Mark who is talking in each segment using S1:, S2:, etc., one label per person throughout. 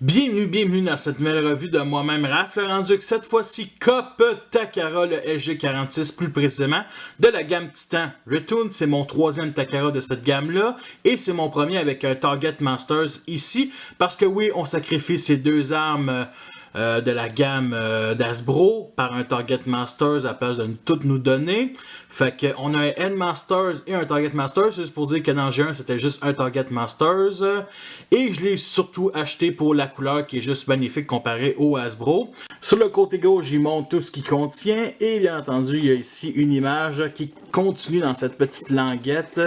S1: Bienvenue dans cette nouvelle revue de moi-même Raph, rendu que cette fois-ci Cop Takara, le SG46 plus précisément, de la gamme Titan. Return, c'est mon troisième Takara de cette gamme-là, et c'est mon premier avec un Target Masters ici, parce que oui, on sacrifie ces deux armes de la gamme d'Hasbro par un Target Masters à place de toutes nous donner. Fait qu'on a un End Masters et un Target Masters, c'est pour dire que dans G1 c'était juste un Target Masters. Et je l'ai surtout acheté pour la couleur qui est juste magnifique comparé au Hasbro. Sur le côté gauche, il montre tout ce qu'il contient. Et bien entendu, il y a ici une image qui continue dans cette petite languette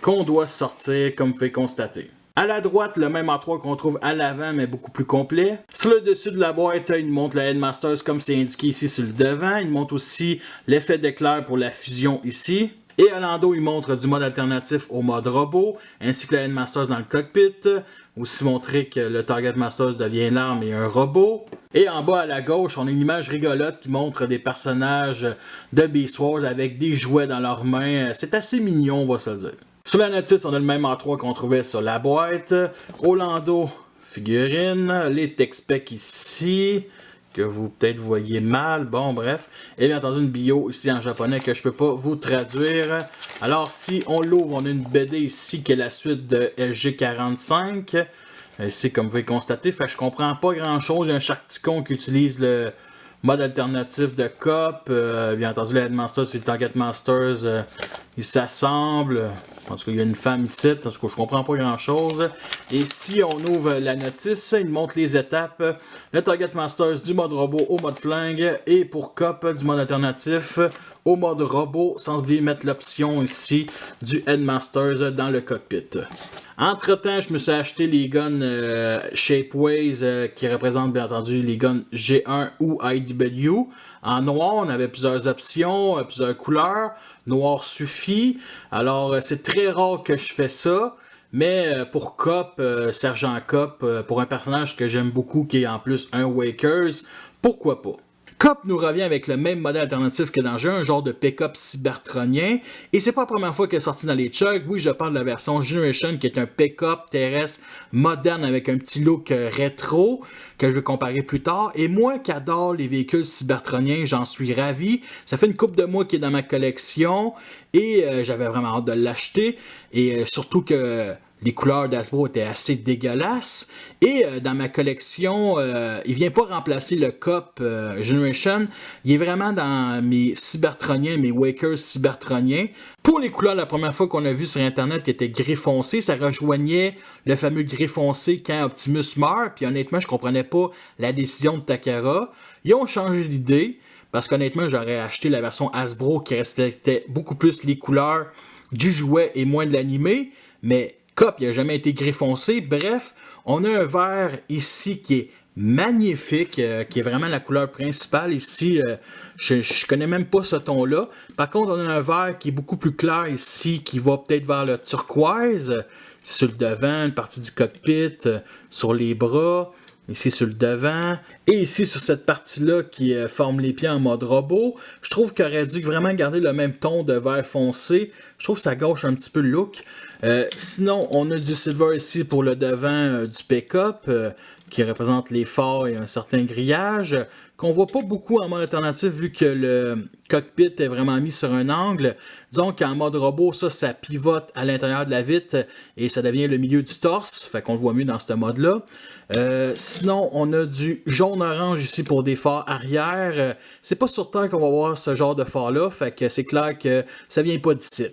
S1: qu'on doit sortir comme vous pouvez constater. À la droite, le même A3 qu'on trouve à l'avant, mais beaucoup plus complet. Sur le dessus de la boîte, il montre le Headmasters comme c'est indiqué ici sur le devant. Il montre aussi l'effet d'éclair pour la fusion ici. Et à l'endos, il montre du mode alternatif au mode robot, ainsi que le Headmasters dans le cockpit. Aussi montrer que le Target Masters devient l'arme et un robot. Et en bas à la gauche, on a une image rigolote qui montre des personnages de Beast Wars avec des jouets dans leurs mains. C'est assez mignon, on va se le dire. Sur la notice, on a le même A3 qu'on trouvait sur la boîte. Orlando, figurine. Les tech specs ici, que vous peut-être voyez mal. Bon, bref. Et bien entendu, une bio ici en japonais que je peux pas vous traduire. Alors, si on l'ouvre, on a une BD ici qui est la suite de SG45. Ici, comme vous pouvez constater, fait que je comprends pas grand-chose. Il y a un Sharkticon qui utilise le mode alternatif de Cop. Bien entendu, le Headmasters et le Target Masters, ils s'assemblent. En tout cas, il y a une femme ici. En tout cas, je comprends pas grand-chose. Et si on ouvre la notice, il montre les étapes. Le Target Masters du mode robot au mode flingue. Et pour Cop, du mode alternatif au mode robot. Sans oublier mettre l'option ici du Headmasters dans le cockpit. Entre temps, je me suis acheté les guns Shapeways qui représentent bien entendu les guns G1 ou IDW. En noir, on avait plusieurs options, plusieurs couleurs. Noir suffit. Alors, c'est très rare que je fais ça. Mais pour Cop, Sergent Cop, pour un personnage que j'aime beaucoup qui est en plus un Wakers, pourquoi pas? Cop nous revient avec le même modèle alternatif que dans le jeu, un genre de pick-up cybertronien. Et c'est pas la première fois qu'elle est sortie dans les Chugs. Oui, je parle de la version Generation qui est un pick-up terrestre moderne avec un petit look rétro que je vais comparer plus tard. Et moi qui adore les véhicules cybertroniens, j'en suis ravi. Ça fait une couple de mois qu'il est dans ma collection et j'avais vraiment hâte de l'acheter. Et surtout que les couleurs d'Hasbro étaient assez dégueulasses. Et dans ma collection, il vient pas remplacer le Cop Generation. Il est vraiment dans mes cybertroniens, mes Wakers cybertroniens. Pour les couleurs, la première fois qu'on a vu sur Internet qui était gris foncé, ça rejoignait le fameux gris foncé quand Optimus meurt. Puis honnêtement, je comprenais pas la décision de Takara. Ils ont changé d'idée. Parce qu'honnêtement, j'aurais acheté la version Hasbro qui respectait beaucoup plus les couleurs du jouet et moins de l'animé. Mais Cop, il n'a jamais été gris foncé. Bref, on a un vert ici qui est magnifique, qui est vraiment la couleur principale. Ici, je connais même pas ce ton-là. Par contre, on a un vert qui est beaucoup plus clair ici, qui va peut-être vers le turquoise. Sur le devant, une partie du cockpit, sur les bras. Ici sur le devant. Et ici sur cette partie-là qui forme les pieds en mode robot. Je trouve qu'il aurait dû vraiment garder le même ton de vert foncé. Je trouve que ça gâche un petit peu le look. Sinon, on a du silver ici pour le devant du pick-up. Qui représente les phares et un certain grillage. Qu'on voit pas beaucoup en mode alternatif vu que le cockpit est vraiment mis sur un angle. Disons qu'en mode robot, ça pivote à l'intérieur de la vitre et ça devient le milieu du torse. Fait qu'on le voit mieux dans ce mode-là. Sinon, on a du jaune-orange ici pour des phares arrière. C'est pas sur Terre qu'on va voir ce genre de phare-là. Fait que c'est clair que ça vient pas d'ici.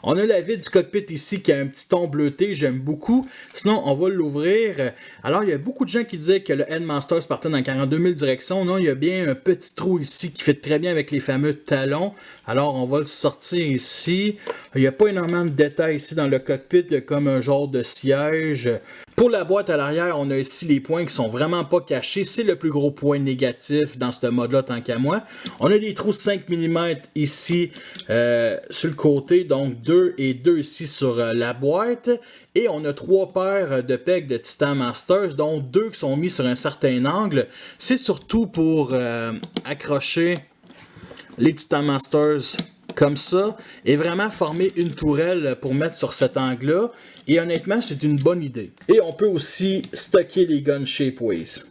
S1: On a la vitre du cockpit ici qui a un petit ton bleuté, j'aime beaucoup. Sinon, on va l'ouvrir. Alors, il y a beaucoup de gens qui disaient que le Headmasters partait dans 42 000 directions. Non, il y a bien un petit trou ici qui fait très bien avec les fameux talons. Alors, on va le sortir ici. Il n'y a pas énormément de détails ici dans le cockpit, il y a comme un genre de siège. Pour la boîte à l'arrière, on a ici les points qui sont vraiment pas cachés. C'est le plus gros point négatif dans ce mode-là, tant qu'à moi. On a des trous 5 mm ici sur le côté, donc 2 et 2 ici sur la boîte. Et on a 3 paires de pegs de Titan Masters, dont 2 qui sont mis sur un certain angle. C'est surtout pour accrocher les Titan Masters comme ça, et vraiment former une tourelle pour mettre sur cet angle-là. Et honnêtement, c'est une bonne idée. Et on peut aussi stocker les guns Shapeways.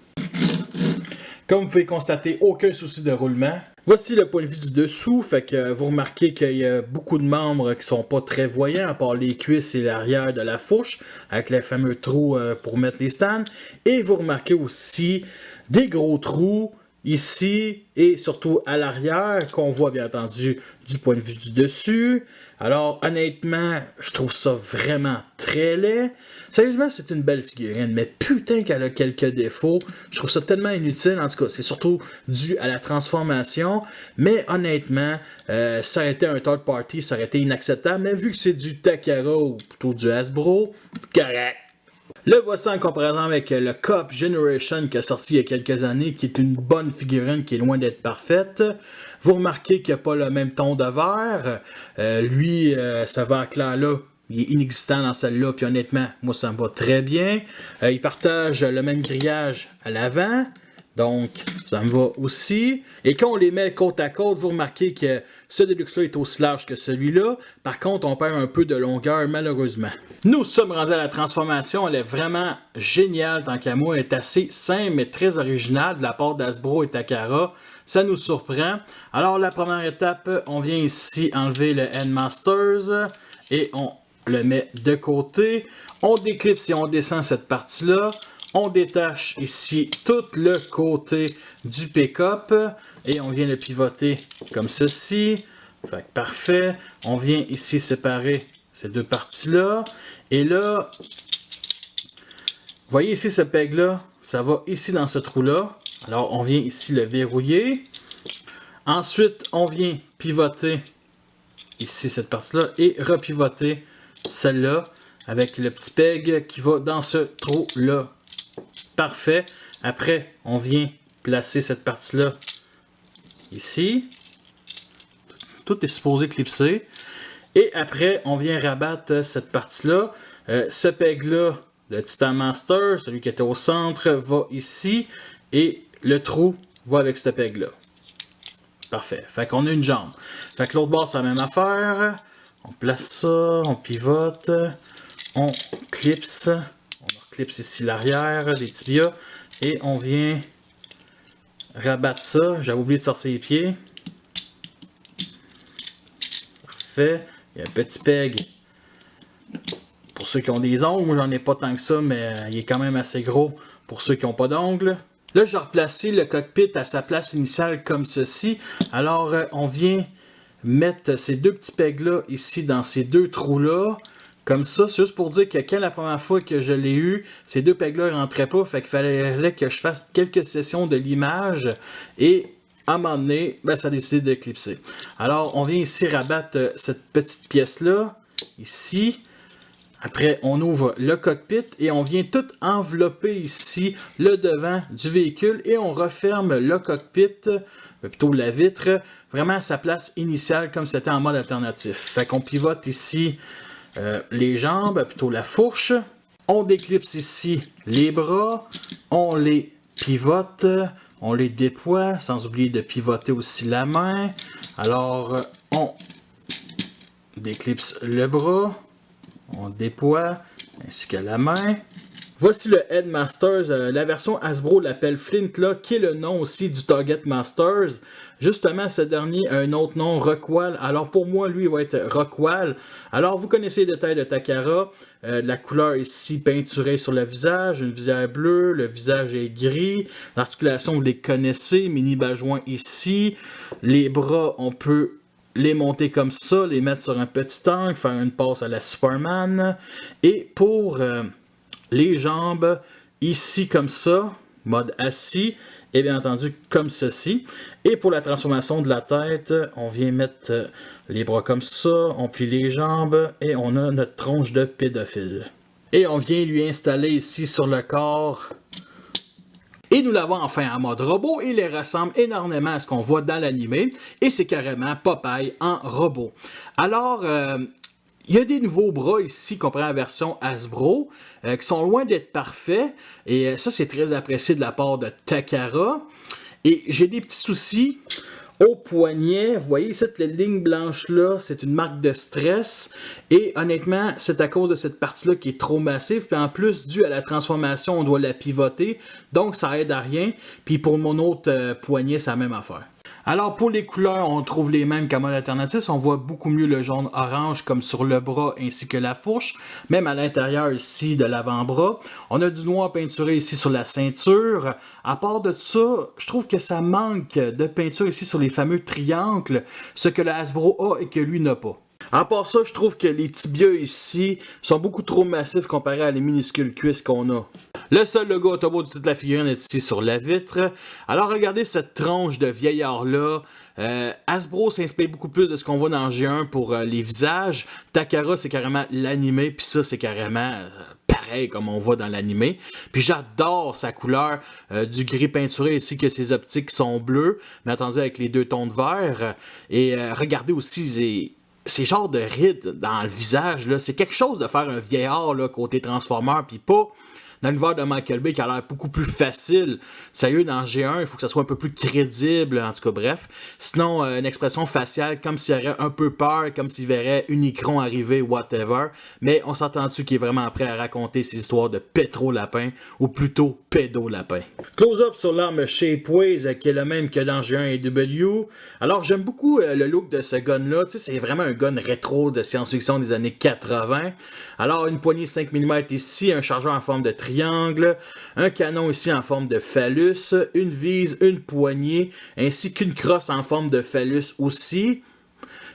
S1: Comme vous pouvez constater, aucun souci de roulement. Voici le point de vue du dessous, fait que vous remarquez qu'il y a beaucoup de membres qui sont pas très voyants, à part les cuisses et l'arrière de la fourche, avec les fameux trous pour mettre les stands. Et vous remarquez aussi des gros trous ici et surtout à l'arrière, qu'on voit bien entendu du point de vue du dessus. Alors honnêtement, je trouve ça vraiment très laid. Sérieusement, c'est une belle figurine, mais putain qu'elle a quelques défauts. Je trouve ça tellement inutile, en tout cas, c'est surtout dû à la transformation. Mais honnêtement, ça aurait été un third party, ça aurait été inacceptable. Mais vu que c'est du Takara ou plutôt du Hasbro, correct. Le voici en comparaison avec le Cop Generation qui est sorti il y a quelques années, qui est une bonne figurine qui est loin d'être parfaite. Vous remarquez qu'il n'y a pas le même ton de vert. Lui, ce vert clair-là, il est inexistant dans celle-là, puis honnêtement, moi ça me va très bien. Il partage le même grillage à l'avant, donc ça me va aussi. Et quand on les met côte à côte, vous remarquez que ce Deluxe-là est aussi large que celui-là. Par contre, on perd un peu de longueur, malheureusement. Nous sommes rendus à la transformation. Elle est vraiment géniale, tant qu'à moi. Elle est assez simple, mais très originale de la part d'Hasbro et Takara. Ça nous surprend. Alors, la première étape, on vient ici enlever le Headmasters et on le met de côté. On déclipse et on descend cette partie-là. On détache ici tout le côté du pick-up et on vient le pivoter comme ceci. Fait que parfait. On vient ici séparer ces deux parties-là. Et là, vous voyez ici ce peg-là, ça va ici dans ce trou-là. Alors on vient ici le verrouiller. Ensuite, on vient pivoter ici cette partie-là et repivoter celle-là avec le petit peg qui va dans ce trou-là. Parfait. Après, on vient placer cette partie-là ici. Tout est supposé clipser. Et après, on vient rabattre cette partie-là. Ce peg-là, le Titan Master, celui qui était au centre, va ici. Et le trou va avec ce peg-là. Parfait. Fait qu'on a une jambe. Fait que l'autre bord, c'est la même affaire. On place ça, on pivote, on clipse. Clipse ici l'arrière des tibias et on vient rabattre ça. J'avais oublié de sortir les pieds. Parfait. Il y a un petit peg pour ceux qui ont des ongles. Moi, j'en ai pas tant que ça, mais il est quand même assez gros pour ceux qui n'ont pas d'ongles. Là, je vais replacer le cockpit à sa place initiale comme ceci. Alors, on vient mettre ces deux petits pegs-là ici dans ces deux trous-là. Comme ça, c'est juste pour dire que quand la première fois que je l'ai eu, ces deux pegs-là ne rentraient pas, fait qu'il fallait que je fasse quelques sessions de l'image et à un moment donné, ben, ça a décidé de clipser. Alors, on vient ici rabattre cette petite pièce-là, ici. Après, on ouvre le cockpit et on vient tout envelopper ici le devant du véhicule et on referme le cockpit, plutôt la vitre, vraiment à sa place initiale comme c'était en mode alternatif. Fait qu'on pivote ici les jambes, plutôt la fourche. On déclipse ici les bras, on les pivote, on les déploie, sans oublier de pivoter aussi la main. Alors, on déclipse le bras, on déploie, ainsi que la main. Voici le Headmasters, la version Hasbro l'appelle Flintlock, qui est le nom aussi du Target Masters. Justement, ce dernier a un autre nom, Rockwall. Alors pour moi, lui, il va être Rockwall. Alors vous connaissez les détails de Takara. La couleur ici peinturée sur le visage, une visière bleue, le visage est gris. L'articulation, vous les connaissez, mini bas-joint ici. Les bras, on peut les monter comme ça, les mettre sur un petit angle, faire une passe à la Superman. Et pour les jambes, ici comme ça, mode assis, et bien entendu comme ceci. Et pour la transformation de la tête, on vient mettre les bras comme ça, on plie les jambes et on a notre tronche de pédophile. Et on vient lui installer ici sur le corps. Et nous l'avons enfin en mode robot, il ressemble énormément à ce qu'on voit dans l'animé, et c'est carrément Popeye en robot. Alors, il y a des nouveaux bras ici, comparé à la version Hasbro, qui sont loin d'être parfaits, et ça c'est très apprécié de la part de Takara. Et j'ai des petits soucis. Au poignet, vous voyez cette ligne blanche-là, c'est une marque de stress. Et honnêtement, c'est à cause de cette partie-là qui est trop massive. Puis en plus, dû à la transformation, on doit la pivoter. Donc ça aide à rien. Puis pour mon autre poignet, c'est la même affaire. Alors pour les couleurs, on trouve les mêmes qu'à mode alternatif. On voit beaucoup mieux le jaune orange comme sur le bras ainsi que la fourche. Même à l'intérieur ici de l'avant-bras. On a du noir peinturé ici sur la ceinture. À part de ça, je trouve que ça manque de peinture ici sur les fameux triangles. Ce que le Hasbro a et que lui n'a pas. À part ça, je trouve que les tibias ici sont beaucoup trop massifs comparés à les minuscules cuisses qu'on a. Le seul logo Autobot de toute la figurine est ici sur la vitre. Alors regardez cette tronche de vieillard-là. Hasbro s'inspire beaucoup plus de ce qu'on voit dans G1 pour les visages. Takara, c'est carrément l'animé, puis ça, c'est carrément pareil comme on voit dans l'animé. Puis j'adore sa couleur du gris peinturé ici, que ses optiques sont bleues, mais attendu avec les deux tons de vert. Et regardez aussi ces genres de rides dans le visage, là, c'est quelque chose de faire un vieillard là, côté Transformer, puis pas dans l'univers de Michael Bay qui a l'air beaucoup plus facile. Sérieux, dans G1, il faut que ça soit un peu plus crédible, en tout cas, bref. Sinon, une expression faciale comme s'il y aurait un peu peur, comme s'il verrait Unicron arriver, whatever. Mais on s'entend-tu qu'il est vraiment prêt à raconter ces histoires de pétro-lapin, ou plutôt pédo-lapin. Close-up sur l'arme Shapeways, qui est le même que dans G1 et W. Alors, j'aime beaucoup le look de ce gun-là. Tu sais, c'est vraiment un gun rétro de science-fiction des années 80. Alors, une poignée 5 mm ici, un chargeur en forme de triangle, un canon ici en forme de phallus, une vise, une poignée, ainsi qu'une crosse en forme de phallus aussi.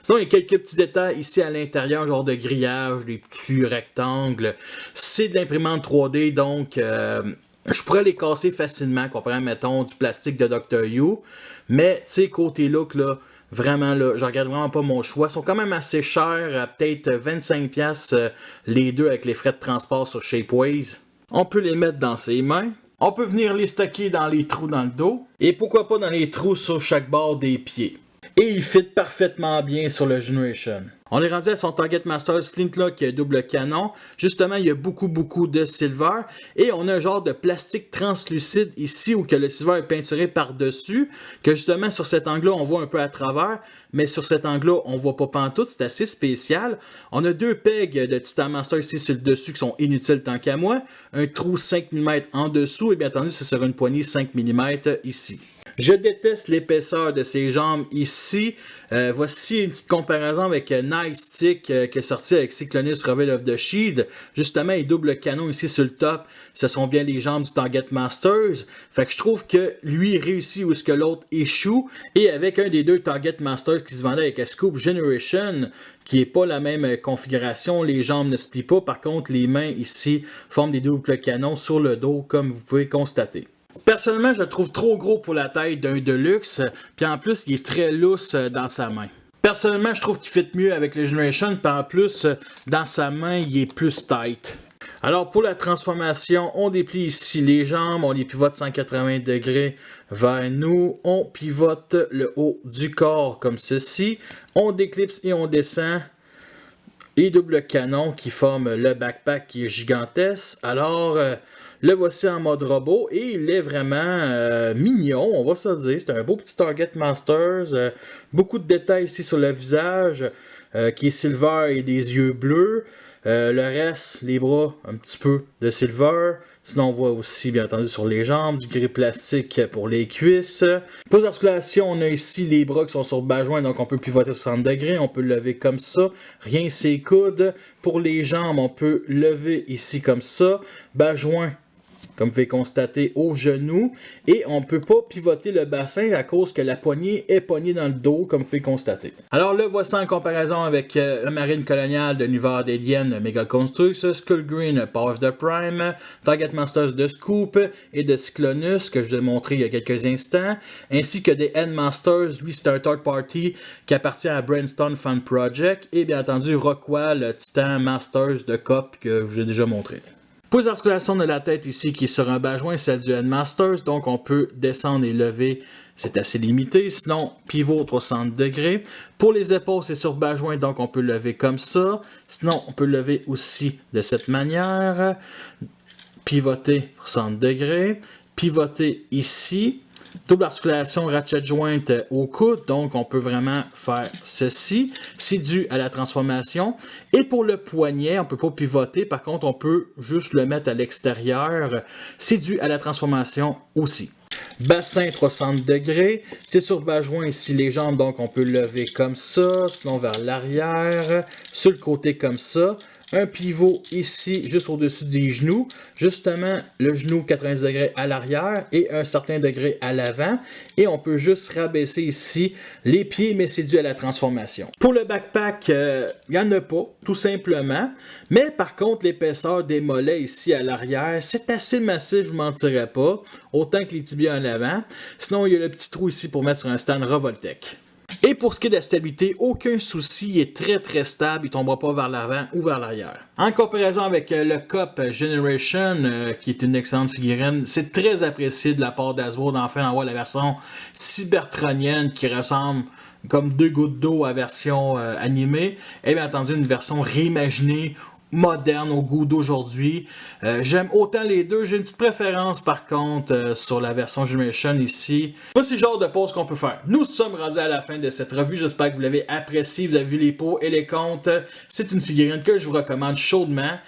S1: Sinon, il y a quelques petits détails ici à l'intérieur, genre de grillage, des petits rectangles. C'est de l'imprimante 3D, donc je pourrais les casser facilement, comparé à, mettons, du plastique de Dr. You. Mais, tu sais, côté look, là, vraiment, là, je regarde vraiment pas mon choix. Ils sont quand même assez chers, à peut-être 25$ les deux avec les frais de transport sur Shapeways. On peut les mettre dans ses mains. On peut venir les stocker dans les trous dans le dos. Et pourquoi pas dans les trous sur chaque bord des pieds. Et il fit parfaitement bien sur le Generation. On est rendu à son Target Masters Flintlock double canon. Justement, il y a beaucoup de silver. Et on a un genre de plastique translucide ici où que le silver est peinturé par-dessus. Que justement, sur cet angle-là, on voit un peu à travers. Mais sur cet angle-là, on voit pas pantoute. C'est assez spécial. On a deux pegs de Titan Master ici sur le dessus qui sont inutiles tant qu'à moi. Un trou 5 mm en dessous. Et bien entendu, c'est sur une poignée 5 mm ici. Je déteste l'épaisseur de ses jambes ici. Voici une petite comparaison avec Nightstick qui est sorti avec Cyclonus Reveal of the Shield. Justement, les doubles canons ici sur le top, ce sont bien les jambes du Target Masters. Fait que je trouve que lui réussit où ce que l'autre échoue. Et avec un des deux Target Masters qui se vendait avec un Scoop Generation, qui n'est pas la même configuration, les jambes ne se plient pas. Par contre, les mains ici forment des doubles canons sur le dos, comme vous pouvez constater. Personnellement, je le trouve trop gros pour la taille d'un Deluxe, puis en plus, il est très lousse dans sa main. Personnellement, je trouve qu'il fit mieux avec le Generation, puis en plus, dans sa main, il est plus tight. Alors, pour la transformation, on déplie ici les jambes, on les pivote 180 degrés vers nous, on pivote le haut du corps comme ceci, on déclipse et on descend. Les doubles canons qui forment le backpack qui est gigantesque. Alors, le voici en mode robot et il est vraiment mignon, on va se le dire. C'est un beau petit Target Masters. Beaucoup de détails ici sur le visage qui est silver et des yeux bleus. Le reste, les bras, un petit peu de silver. Sinon, on voit aussi, bien entendu, sur les jambes, du gris plastique pour les cuisses. Pour l'articulation, on a ici les bras qui sont sur bas-joint, donc on peut pivoter 60 degrés, on peut le lever comme ça. Rien, ses coudes. Pour les jambes, on peut lever ici comme ça. Bas-joint, comme vous pouvez constater, au genou. Et on ne peut pas pivoter le bassin à cause que la poignée est poignée dans le dos, comme vous pouvez constater. Alors le voici en comparaison avec la marine coloniale de l'univers d'Alien Mega Construx, Skull Green Power of the Prime, Target Masters de Scoop et de Cyclonus, que je vous ai montré il y a quelques instants, ainsi que des Endmasters, lui c'est un third party qui appartient à Brainstorm Fan Project, et bien entendu Rockwell Titan Masters de COP que je vous ai déjà montré. Pour les articulations de la tête ici qui est sur un bas-joint, celle du Endmasters, donc on peut descendre et lever, c'est assez limité, sinon pivot 360 degrés. Pour les épaules, c'est sur bas-joint, donc on peut lever comme ça, sinon on peut lever aussi de cette manière, pivoter 60 degrés, pivoter ici, Double articulation ratchet joint au coude, donc on peut vraiment faire ceci. C'est dû à la transformation. Et pour le poignet, on ne peut pas pivoter, par contre on peut juste le mettre à l'extérieur. C'est dû à la transformation aussi. Bassin 360 degrés, c'est sur bas joint ici les jambes, donc on peut lever comme ça, sinon vers l'arrière, sur le côté comme ça. Un pivot ici, juste au-dessus des genoux. Justement, le genou 90 degrés à l'arrière et un certain degré à l'avant. Et on peut juste rabaisser ici les pieds, mais c'est dû à la transformation. Pour le backpack, il n'y en a pas, tout simplement. Mais par contre, l'épaisseur des mollets ici à l'arrière, c'est assez massif, je ne mentirais pas. Autant que les tibias en avant. Sinon, il y a le petit trou ici pour mettre sur un stand Revoltec. Et pour ce qui est de la stabilité, aucun souci, il est très stable, il ne tombera pas vers l'avant ou vers l'arrière. En comparaison avec le Cup Generation, qui est une excellente figurine, c'est très apprécié de la part d'Hasbro d'enfin d'avoir la version cybertronienne qui ressemble comme 2 gouttes d'eau à version animée, et bien entendu une version réimaginée, moderne au goût d'aujourd'hui. J'aime autant les deux. J'ai une petite préférence par contre sur la version Generation ici. Voici le genre de pause qu'on peut faire. Nous sommes rendus à la fin de cette revue. J'espère que vous l'avez apprécié. Vous avez vu les pots et les comptes. C'est une figurine que je vous recommande chaudement.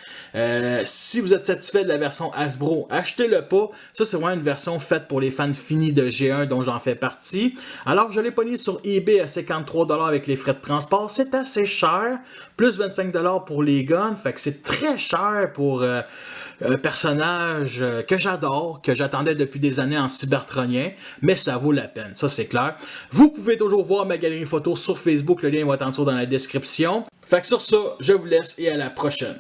S1: Si vous êtes satisfait de la version Hasbro, achetez le pas. Ça, c'est vraiment une version faite pour les fans finis de G1 dont j'en fais partie. Alors, je l'ai pogné sur eBay à 53$ avec les frais de transport. C'est assez cher. Plus 25$ pour les guns. Fait que c'est très cher pour un personnage que j'adore, que j'attendais depuis des années en cybertronien, mais ça vaut la peine, ça c'est clair. Vous pouvez toujours voir ma galerie photo sur Facebook, le lien va être en dessous dans la description. Fait que sur ça, je vous laisse et à la prochaine.